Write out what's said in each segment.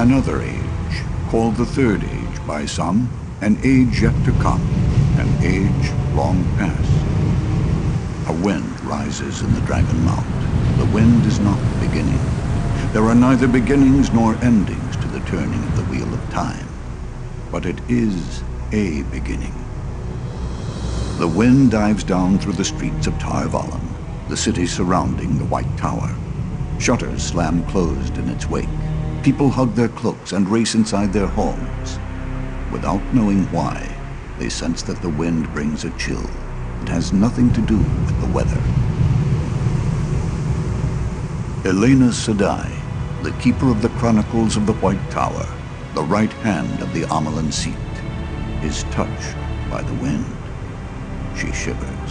Another age, called the Third Age by some, an age yet to come, an age long past. A wind rises in the Dragon Mount. The wind is not the beginning. There are neither beginnings nor endings to the turning of the wheel of time. But it is a beginning. The wind dives down through the streets of Tar Valon, the city surrounding the White Tower. Shutters slam closed in its wake. People hug their cloaks and race inside their homes. Without knowing why, they sense that the wind brings a chill. It has nothing to do with the weather. Elayna Седай, the keeper of the chronicles of the White Tower, the right hand of the Amalan seat, is touched by the wind. She shivers.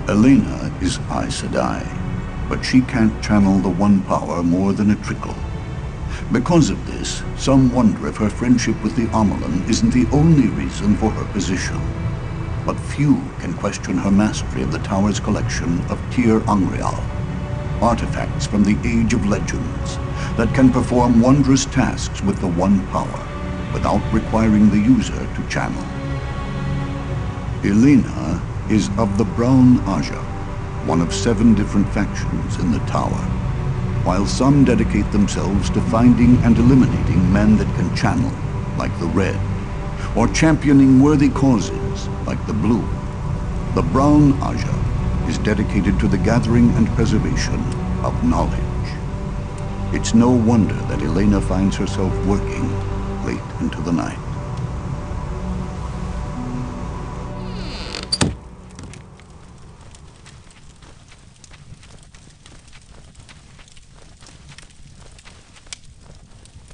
Elayna is Aes Sedai, but she can't channel the one power more than a trickle. Because of this, some wonder if her friendship with the Amalan isn't the only reason for her position. But few can question her mastery of the Tower's collection of Tir Unreal, artifacts from the Age of Legends that can perform wondrous tasks with the one power without requiring the user to channel. Elayna is of the Brown Aja, one of 7 different factions in the Tower. While some dedicate themselves to finding and eliminating men that can channel, like the Red, or championing worthy causes, like the Blue, the Brown Aja is dedicated to the gathering and preservation of knowledge. It's no wonder that Elayna finds herself working late into the night.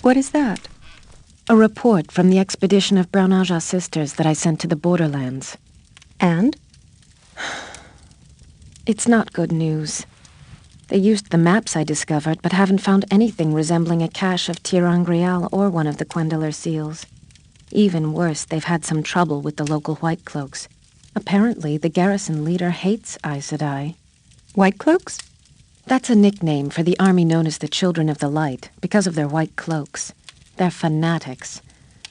What is that? A report from the expedition of Brown Aja sisters that I sent to the borderlands. And? It's not good news. They used the maps I discovered, but haven't found anything resembling a cache of Tir Unreal or one of the Quendeler seals. Even worse, they've had some trouble with the local White Cloaks. Apparently, the garrison leader hates Aes Sedai. White Cloaks? That's a nickname for the army known as the Children of the Light, because of their white cloaks. They're fanatics.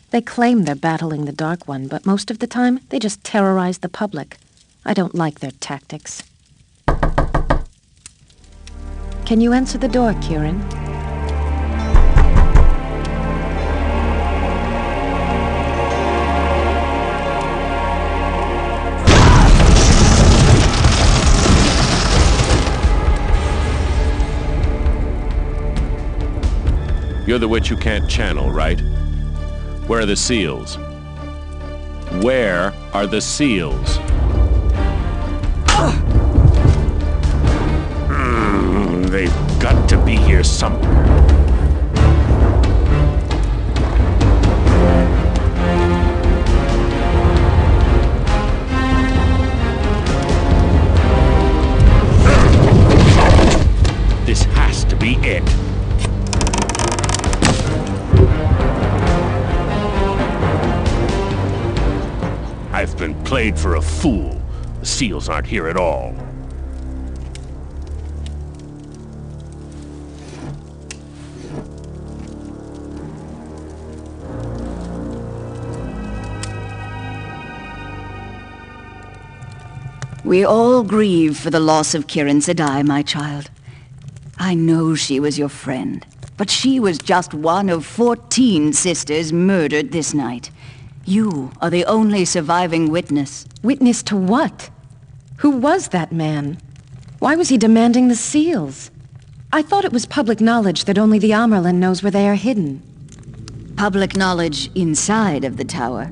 They claim they're battling the Dark One, but most of the time, they just terrorize the public. I don't like their tactics. Can you answer the door, Kieran? You're the witch who can't channel, right? Where are the seals? Where are the seals? They've got to be here somewhere. This has to be it. I've been played for a fool. The seals aren't here at all. We all grieve for the loss of Kiran Седай, my child. I know she was your friend, but she was just one of 14 sisters murdered this night. You are the only surviving witness. Witness to what? Who was that man? Why was he demanding the seals? I thought it was public knowledge that only the Amerlin knows where they are hidden. Public knowledge inside of the tower.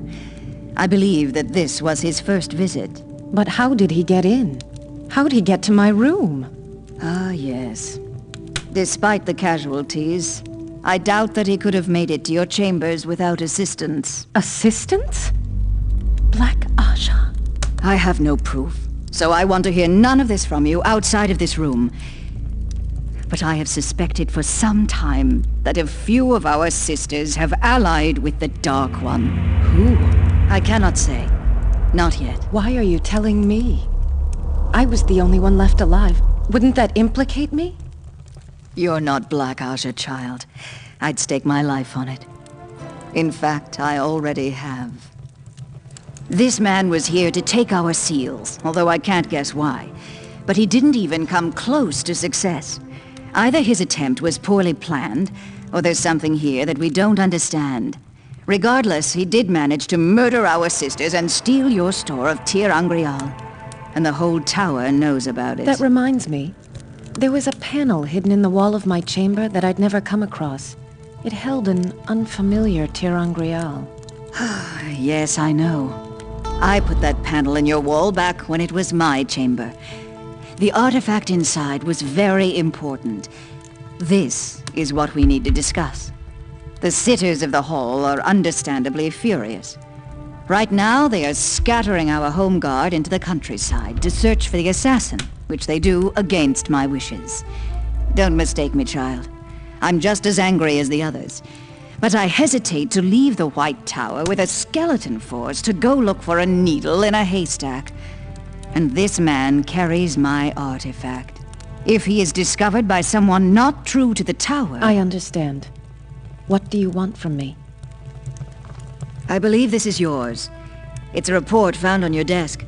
I believe that this was his first visit. But how did he get in? How'd he get to my room? Ah, yes. Despite the casualties, I doubt that he could have made it to your chambers without assistance. Assistance? Black Aja? I have no proof, so I want to hear none of this from you outside of this room. But I have suspected for some time that a few of our sisters have allied with the Dark One. Who? I cannot say. Not yet. Why are you telling me? I was the only one left alive. Wouldn't that implicate me? You're not Black Aja, child. I'd stake my life on it. In fact, I already have. This man was here to take our seals, although I can't guess why. But he didn't even come close to success. Either his attempt was poorly planned, or there's something here that we don't understand. Regardless, he did manage to murder our sisters and steal your store of Angreal. And the whole tower knows about it. That reminds me. There was a panel hidden in the wall of my chamber that I'd never come across. It held an unfamiliar Angreal. Yes, I know. I put that panel in your wall back when it was my chamber. The artifact inside was very important. This is what we need to discuss. The sitters of the hall are understandably furious. Right now, they are scattering our home guard into the countryside to search for the assassin, which they do against my wishes. Don't mistake me, child. I'm just as angry as the others. But I hesitate to leave the White Tower with a skeleton force to go look for a needle in a haystack. And this man carries my artifact. If he is discovered by someone not true to the tower... I understand. What do you want from me? I believe this is yours. It's a report found on your desk.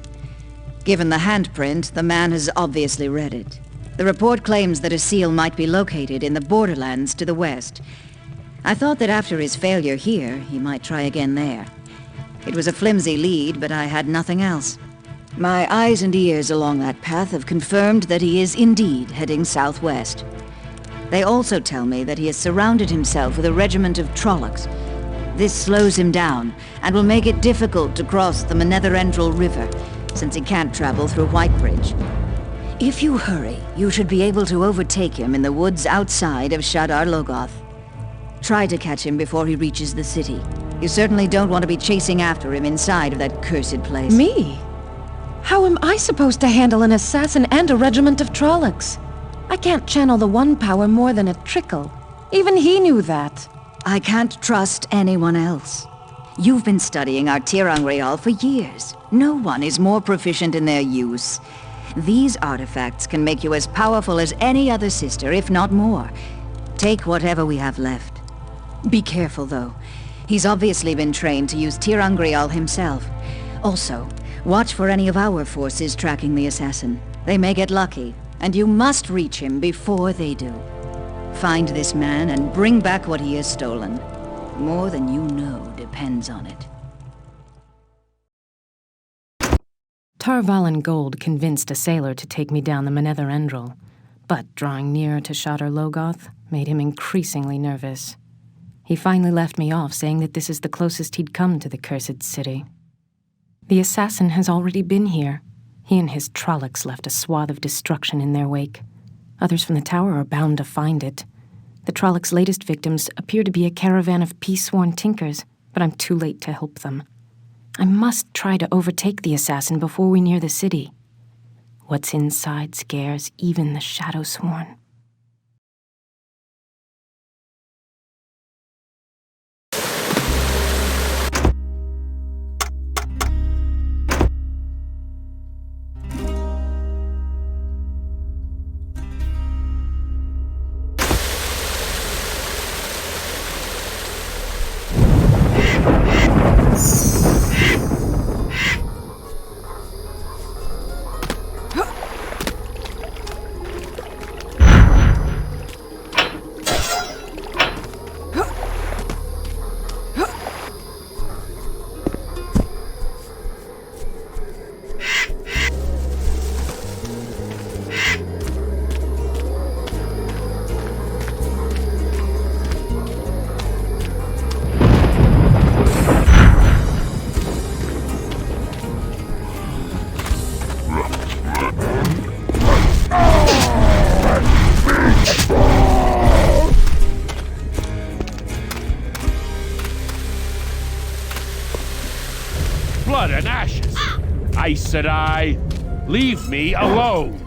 Given the handprint, the man has obviously read it. The report claims that a seal might be located in the borderlands to the west. I thought that after his failure here, he might try again there. It was a flimsy lead, but I had nothing else. My eyes and ears along that path have confirmed that he is indeed heading southwest. They also tell me that he has surrounded himself with a regiment of Trollocs. This slows him down, and will make it difficult to cross the Netherendril River, since he can't travel through Whitebridge. If you hurry, you should be able to overtake him in the woods outside of Shadar Logoth. Try to catch him before he reaches the city. You certainly don't want to be chasing after him inside of that cursed place. Me? How am I supposed to handle an assassin and a regiment of Trollocs? I can't channel the one power more than a trickle. Even he knew that. I can't trust anyone else. You've been studying our Angreal for years. No one is more proficient in their use. These artifacts can make you as powerful as any other sister, if not more. Take whatever we have left. Be careful, though. He's obviously been trained to use Angreal himself. Also, watch for any of our forces tracking the assassin. They may get lucky, and you must reach him before they do. Find this man and bring back what he has stolen. More than you know depends on it. Tarvalin Gold convinced a sailor to take me down the Netherendril, but drawing nearer to Shadar Logoth made him increasingly nervous. He finally left me off, saying that this is the closest he'd come to the cursed city. The assassin has already been here. He and his Trollocs left a swath of destruction in their wake. Others from the tower are bound to find it. The Trollocs' latest victims appear to be a caravan of peace-sworn tinkers, but I'm too late to help them. I must try to overtake the assassin before we near the city. What's inside scares even the Shadow-sworn. Blood and ashes! Elayna Седай, leave me alone!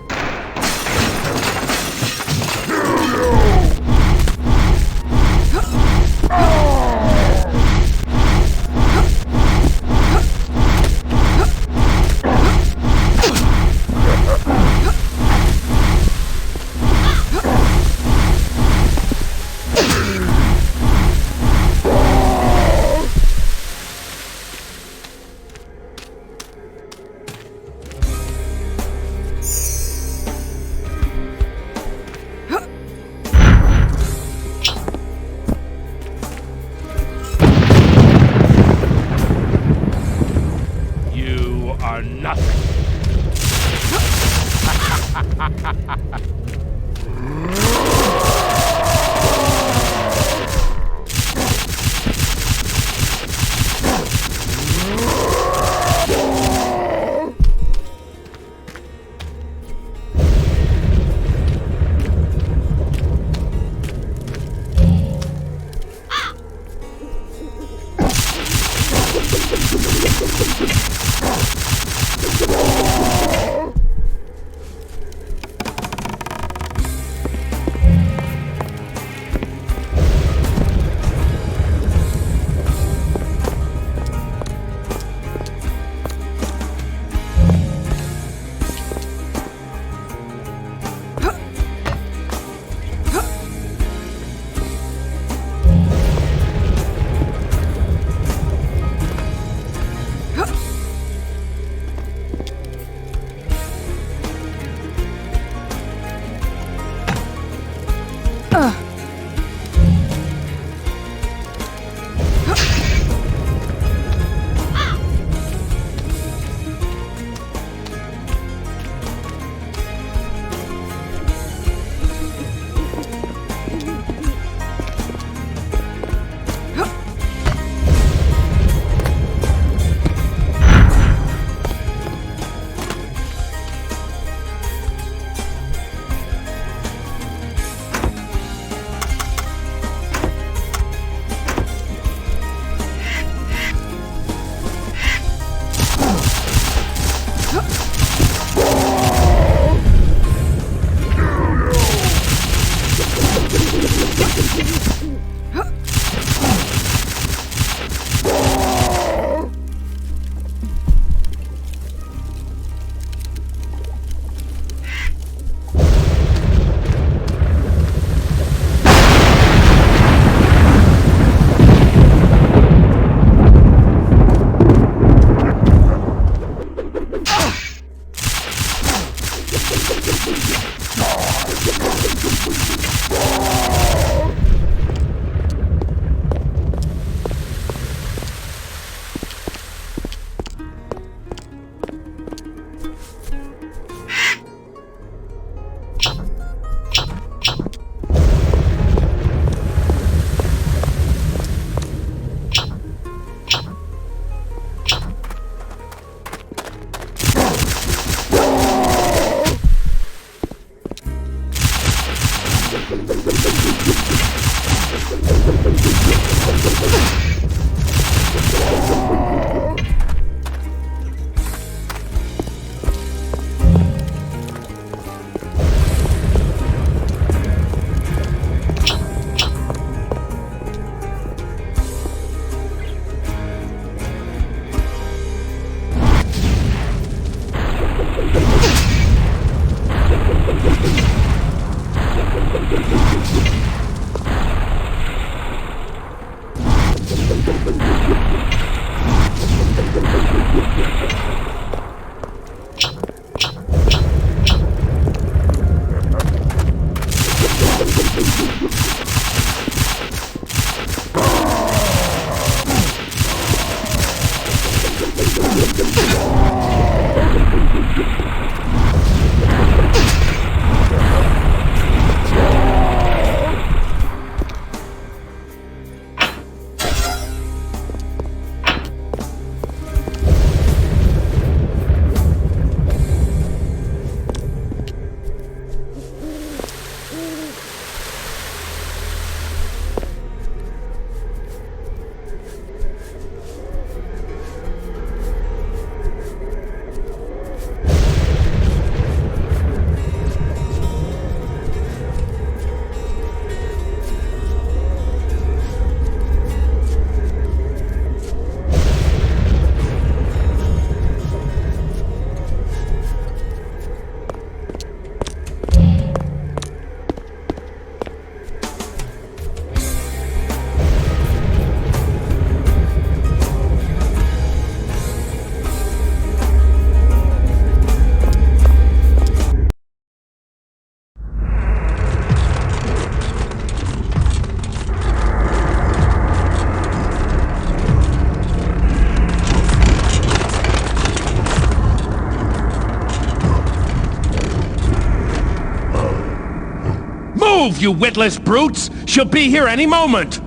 Move, you witless brutes! She'll be here any moment!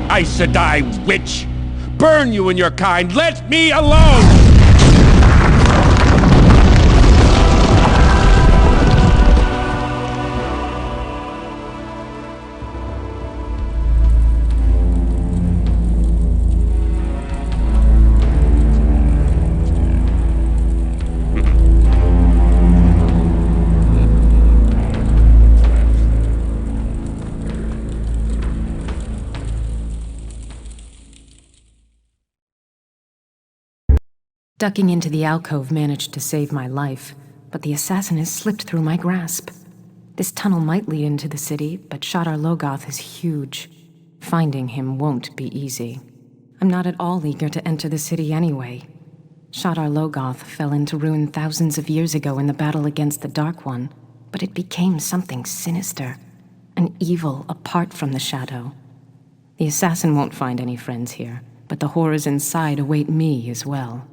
Elayna Седай, witch! Burn you and your kind! Let me alone! Ducking into the alcove managed to save my life, but the assassin has slipped through my grasp. This tunnel might lead into the city, but Shadar Logoth is huge. Finding him won't be easy. I'm not at all eager to enter the city anyway. Shadar Logoth fell into ruin thousands of years ago in the battle against the Dark One, but it became something sinister, an evil apart from the shadow. The assassin won't find any friends here, but the horrors inside await me as well.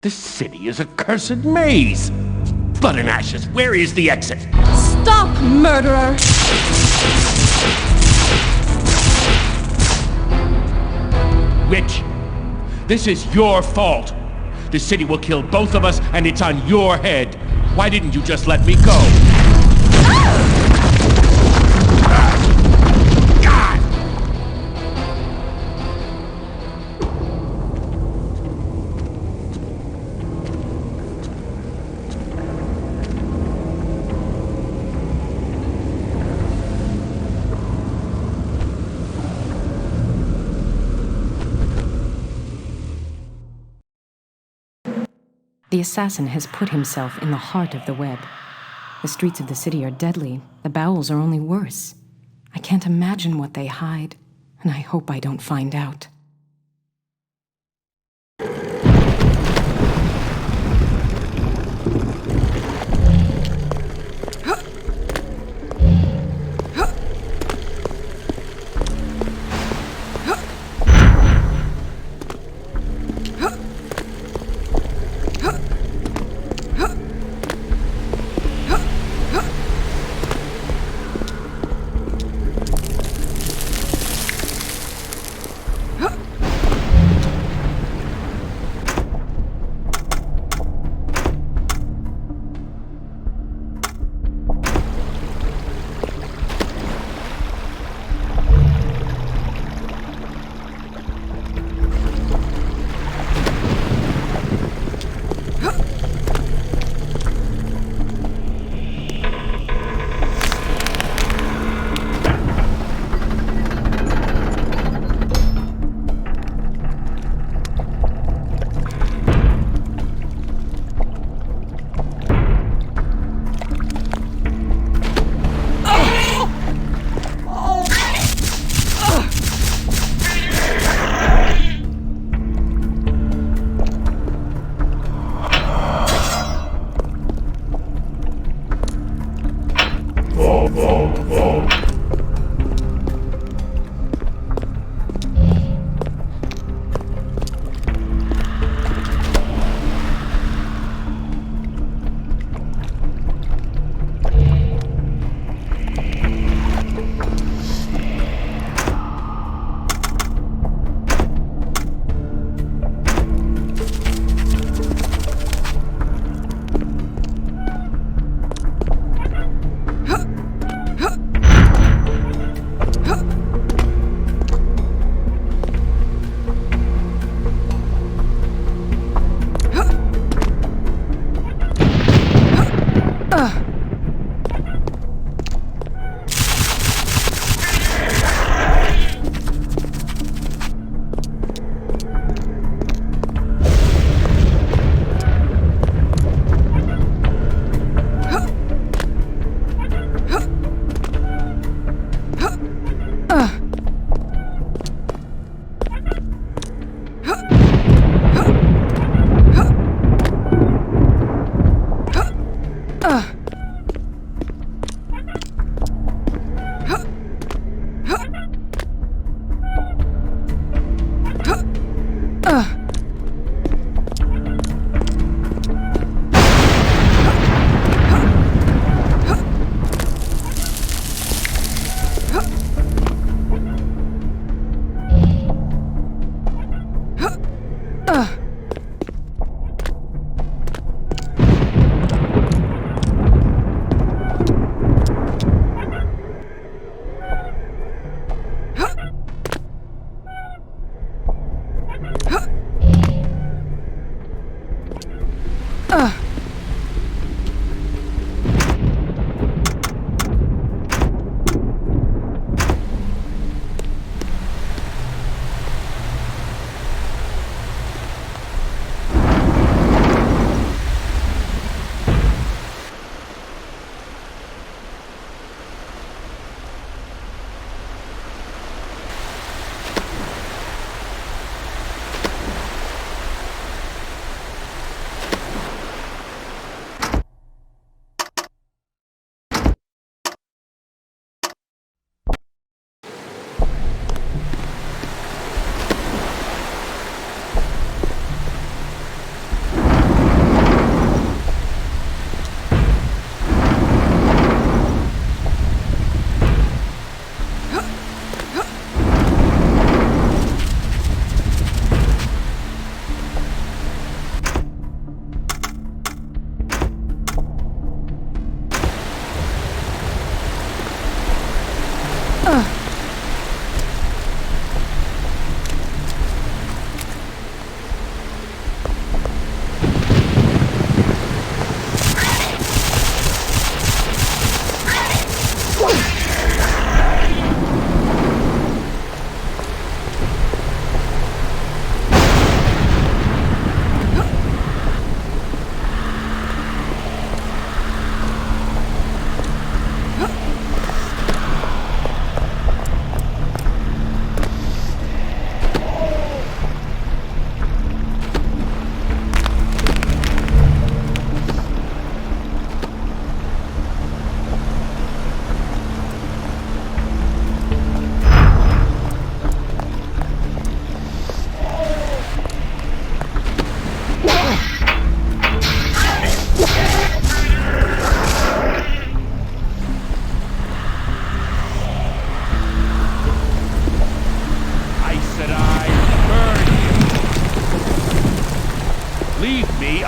This city is a cursed maze! Blood and ashes, where is the exit? Stop, murderer! Witch, this is your fault. The city will kill both of us, and it's on your head. Why didn't you just let me go? God! The assassin has put himself in the heart of the web. The streets of the city are deadly. The bowels are only worse. I can't imagine what they hide, and I hope I don't find out.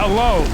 Alone.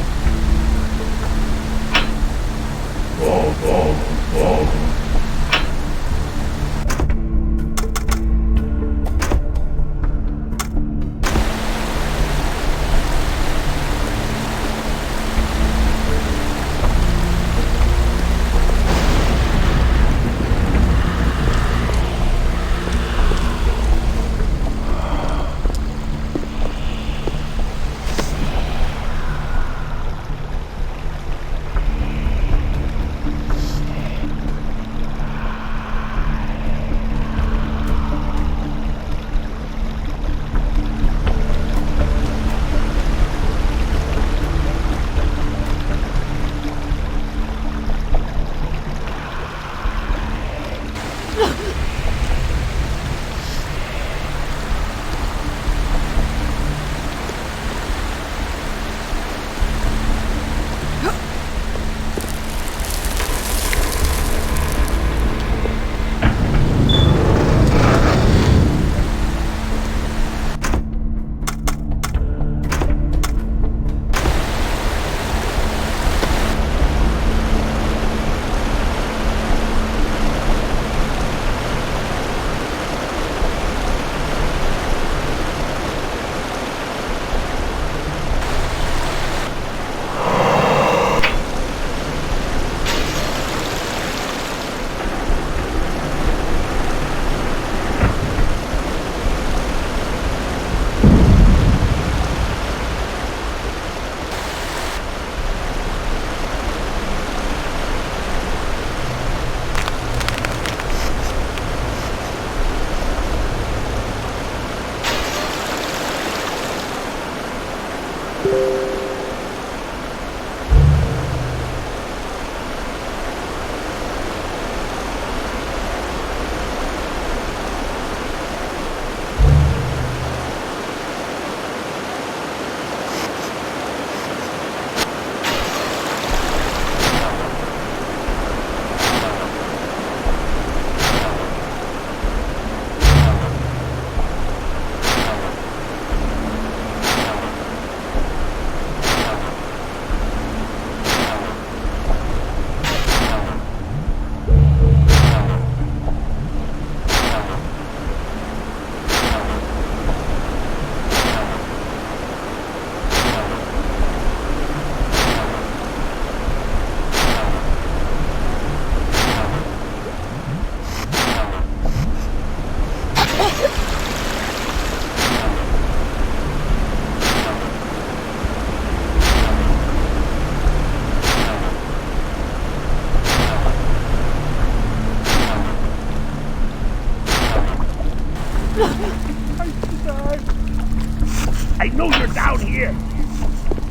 I know you're down here.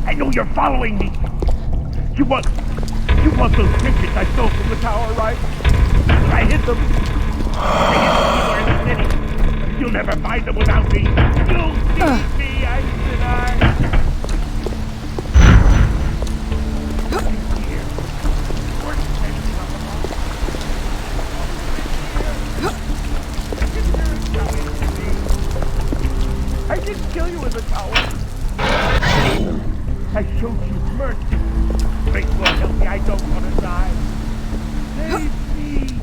I know you're following me. You want those trinkets I stole from the tower, right? I hid them. I hid them somewhere in the city. You'll never find them without me. You'll see me, I. I didn't kill you in the tower. I showed you mercy. Great Lord, help me, I don't want to die. Save me.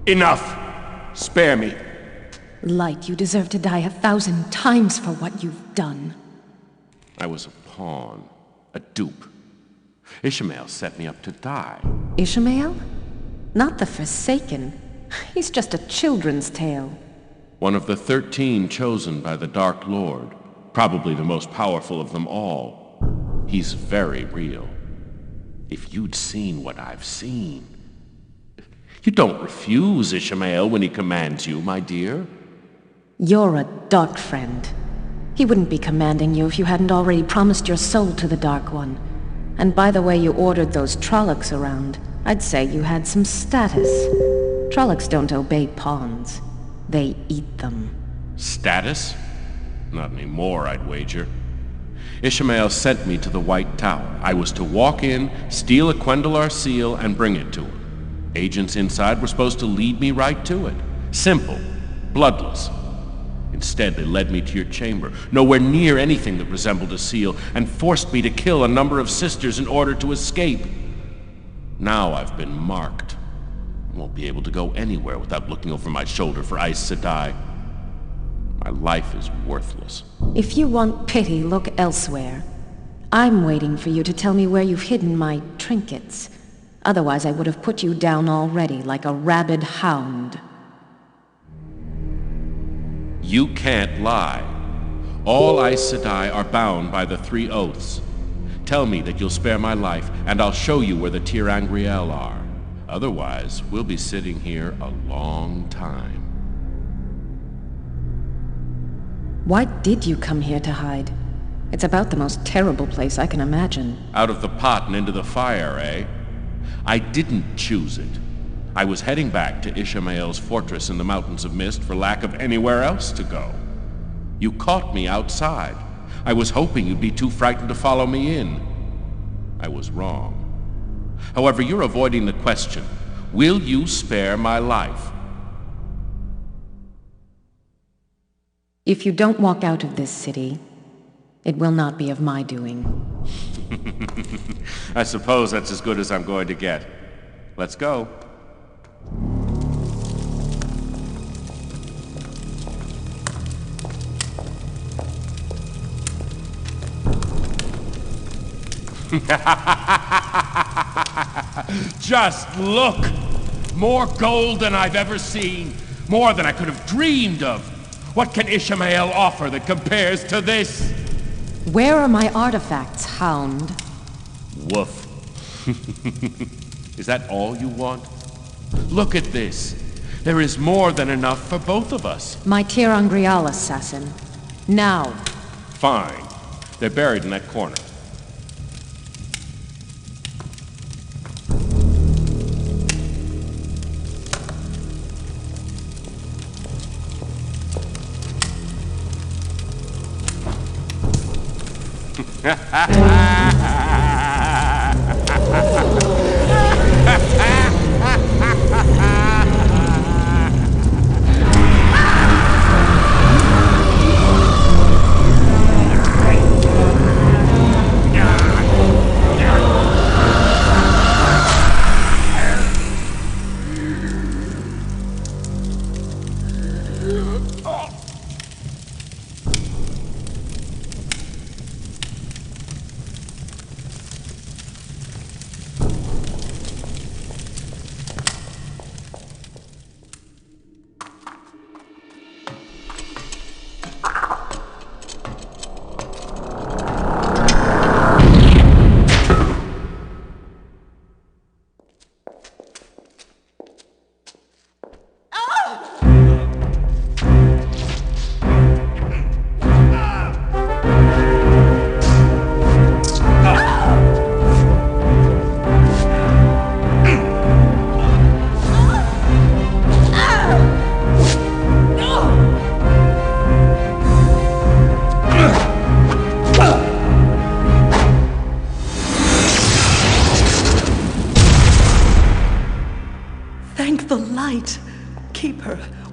Enough! Spare me. Light, you deserve to die 1,000 times for what you've done. I was a pawn, a dupe. Ishmael set me up to die. Ishmael? Not the Forsaken. He's just a children's tale. One of the 13 chosen by the Dark Lord, probably the most powerful of them all. He's very real. If you'd seen what I've seen. You don't refuse Ishmael when he commands you, my dear. You're a dark friend. He wouldn't be commanding you if you hadn't already promised your soul to the Dark One. And by the way you ordered those Trollocs around, I'd say you had some status. Trollocs don't obey pawns. They eat them. Status? Not anymore, I'd wager. Ishmael sent me to the White Tower. I was to walk in, steal a Quendalar seal, and bring it to him. Agents inside were supposed to lead me right to it. Simple. Bloodless. Instead, they led me to your chamber, nowhere near anything that resembled a seal, and forced me to kill a number of sisters in order to escape. Now I've been marked. I won't be able to go anywhere without looking over my shoulder for Elayna Седай. My life is worthless. If you want pity, look elsewhere. I'm waiting for you to tell me where you've hidden my trinkets. Otherwise, I would have put you down already, like a rabid hound. You can't lie. All Elayna Седai are bound by the 3 oaths. Tell me that you'll spare my life, and I'll show you where the Tirangriel are. Otherwise, we'll be sitting here a long time. Why did you come here to hide? It's about the most terrible place I can imagine. Out of the pot and into the fire, eh? I didn't choose it. I was heading back to Ishmael's fortress in the Mountains of Mist for lack of anywhere else to go. You caught me outside. I was hoping you'd be too frightened to follow me in. I was wrong. However, you're avoiding the question. Will you spare my life? If you don't walk out of this city, it will not be of my doing. I suppose that's as good as I'm going to get. Let's go. Just look! More gold than I've ever seen. More than I could have dreamed of. What can Ishmael offer that compares to this? Where are my artifacts, hound? Woof. Is that all you want? Look at this. There is more than enough for both of us. My Tirangrial assassin. Now. Fine. They're buried in that corner.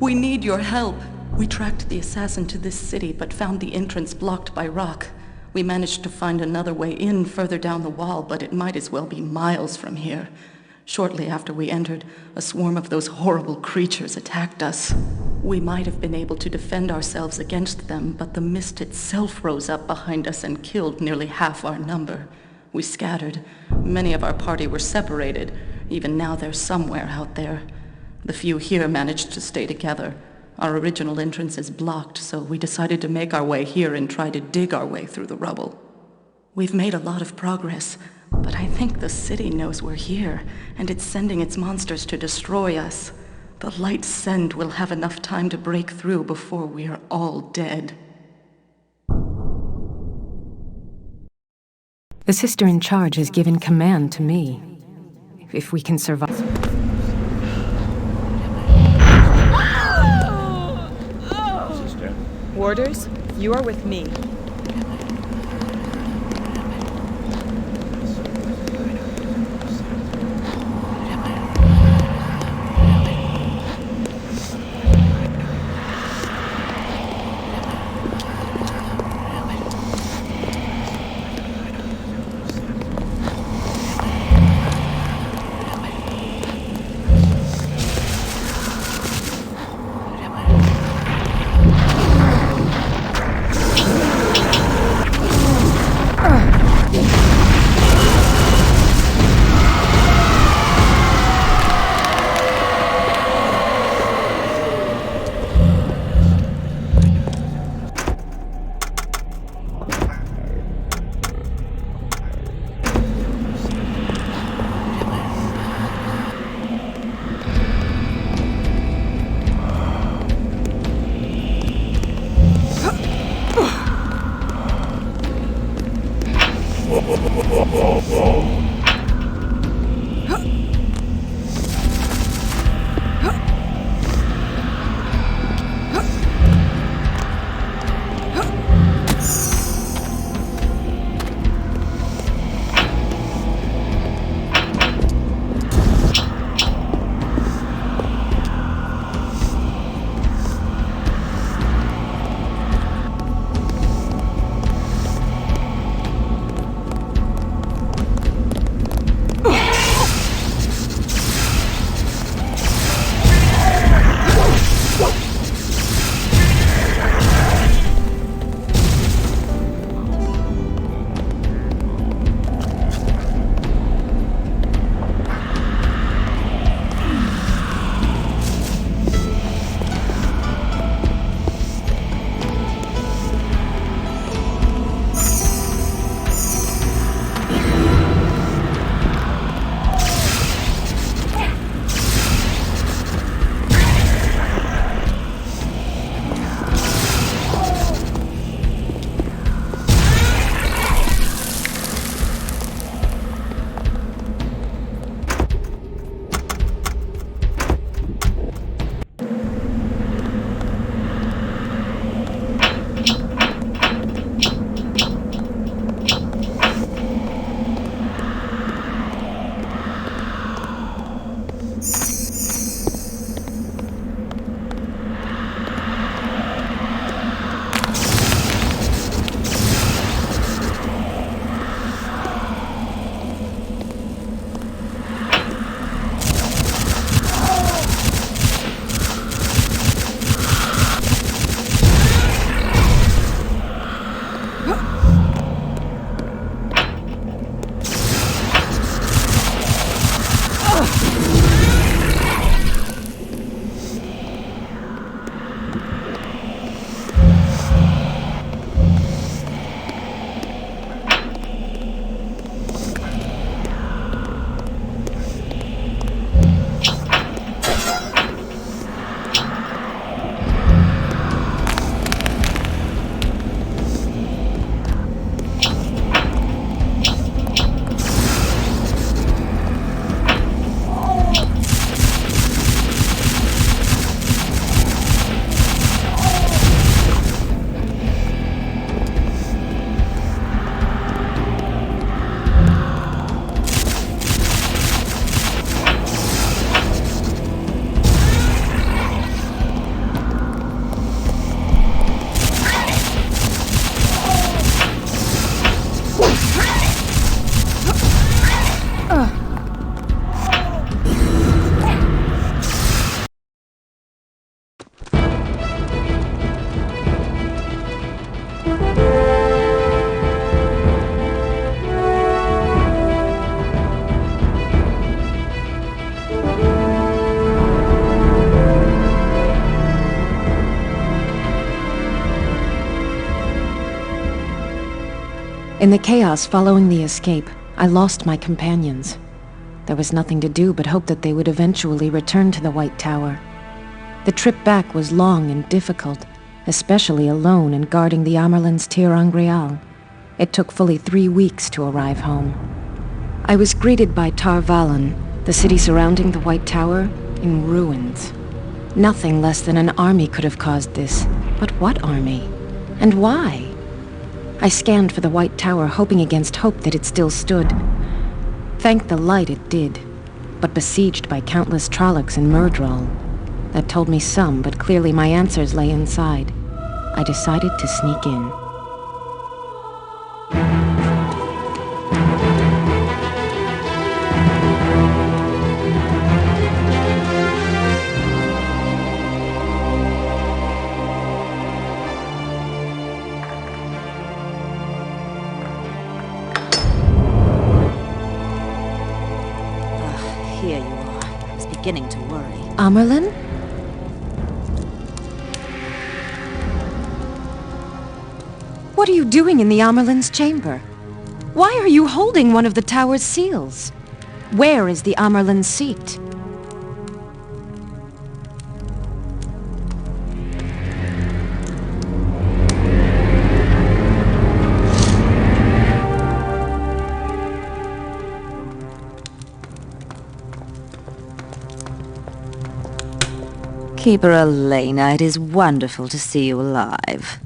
We need your help. We tracked the assassin to this city, but found the entrance blocked by rock. We managed to find another way in further down the wall, but it might as well be miles from here. Shortly after we entered, a swarm of those horrible creatures attacked us. We might have been able to defend ourselves against them, but the mist itself rose up behind us and killed nearly half our number. We scattered. Many of our party were separated. Even now they're somewhere out there. The few here managed to stay together. Our original entrance is blocked, so we decided to make our way here and try to dig our way through the rubble. We've made a lot of progress, but I think the city knows we're here, and it's sending its monsters to destroy us. The light send will have enough time to break through before we are all dead. The sister in charge has given command to me. If we can survive... Warders, you are with me. In the chaos following the escape, I lost my companions. There was nothing to do but hope that they would eventually return to the White Tower. The trip back was long and difficult, especially alone and guarding the Amerlin's Unreal. It took fully 3 weeks to arrive home. I was greeted by Tar Valon, the city surrounding the White Tower, in ruins. Nothing less than an army could have caused this. But what army? And why? I scanned for the White Tower, hoping against hope that it still stood. Thank the light it did, but besieged by countless Trollocs and Myrddraal. That told me some, but clearly my answers lay inside. I decided to sneak in. Here you are. I was beginning to worry. Amerlin? What are you doing in the Amerlin's chamber? Why are you holding one of the tower's seals? Where is the Amerlin's seat? Keeper Elayna, it is wonderful to see you alive.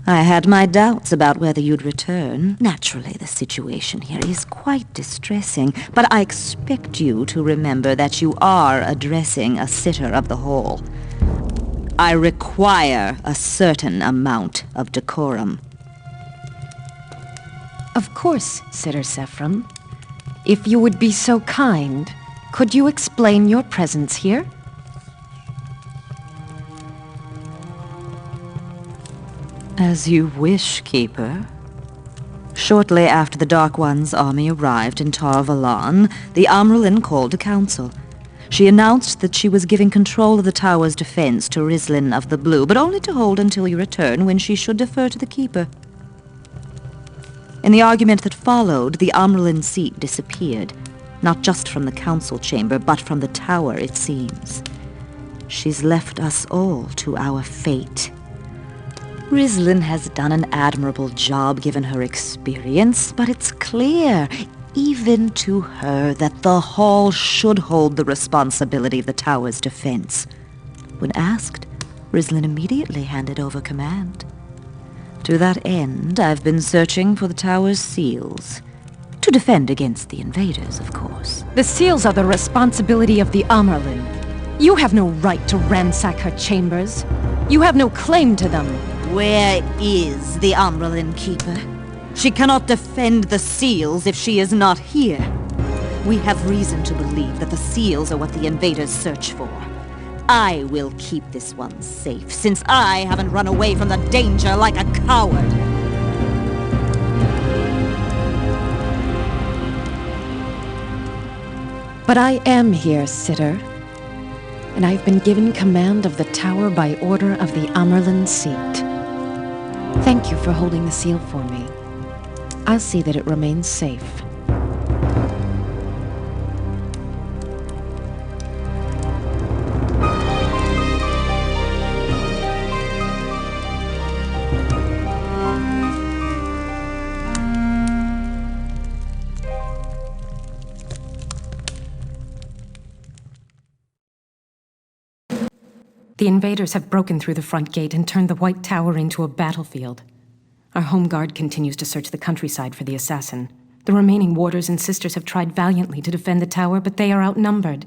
I had my doubts about whether you'd return. Naturally, the situation here is quite distressing, but I expect you to remember that you are addressing a sitter of the hall. I require a certain amount of decorum. Of course, Sitter Sephram. If you would be so kind, could you explain your presence here? As you wish, Keeper. Shortly after the Dark One's army arrived in Tar Valon, the Amyrlin called a council. She announced that she was giving control of the tower's defense to Rislin of the Blue, but only to hold until your return, when she should defer to the Keeper. In the argument that followed, the Amyrlin seat disappeared, not just from the council chamber, but from the tower, it seems. She's left us all to our fate. Rislin has done an admirable job given her experience, but it's clear, even to her, that the Hall should hold the responsibility of the tower's defense. When asked, Rislin immediately handed over command. To that end, I've been searching for the tower's seals. To defend against the invaders, of course. The seals are the responsibility of the Amyrlin. You have no right to ransack her chambers. You have no claim to them. Where is the Amyrlin Keeper? She cannot defend the seals if she is not here. We have reason to believe that the seals are what the invaders search for. I will keep this one safe, since I haven't run away from the danger like a coward. But I am here, Sitter. And I've been given command of the tower by order of the Amyrlin seat. Thank you for holding the seal for me. I'll see that it remains safe. The invaders have broken through the front gate and turned the White Tower into a battlefield. Our home guard continues to search the countryside for the assassin. The remaining warders and sisters have tried valiantly to defend the tower, but they are outnumbered.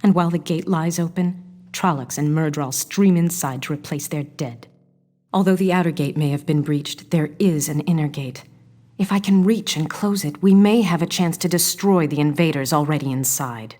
And while the gate lies open, Trollocs and Myrddraal stream inside to replace their dead. Although the outer gate may have been breached, there is an inner gate. If I can reach and close it, we may have a chance to destroy the invaders already inside.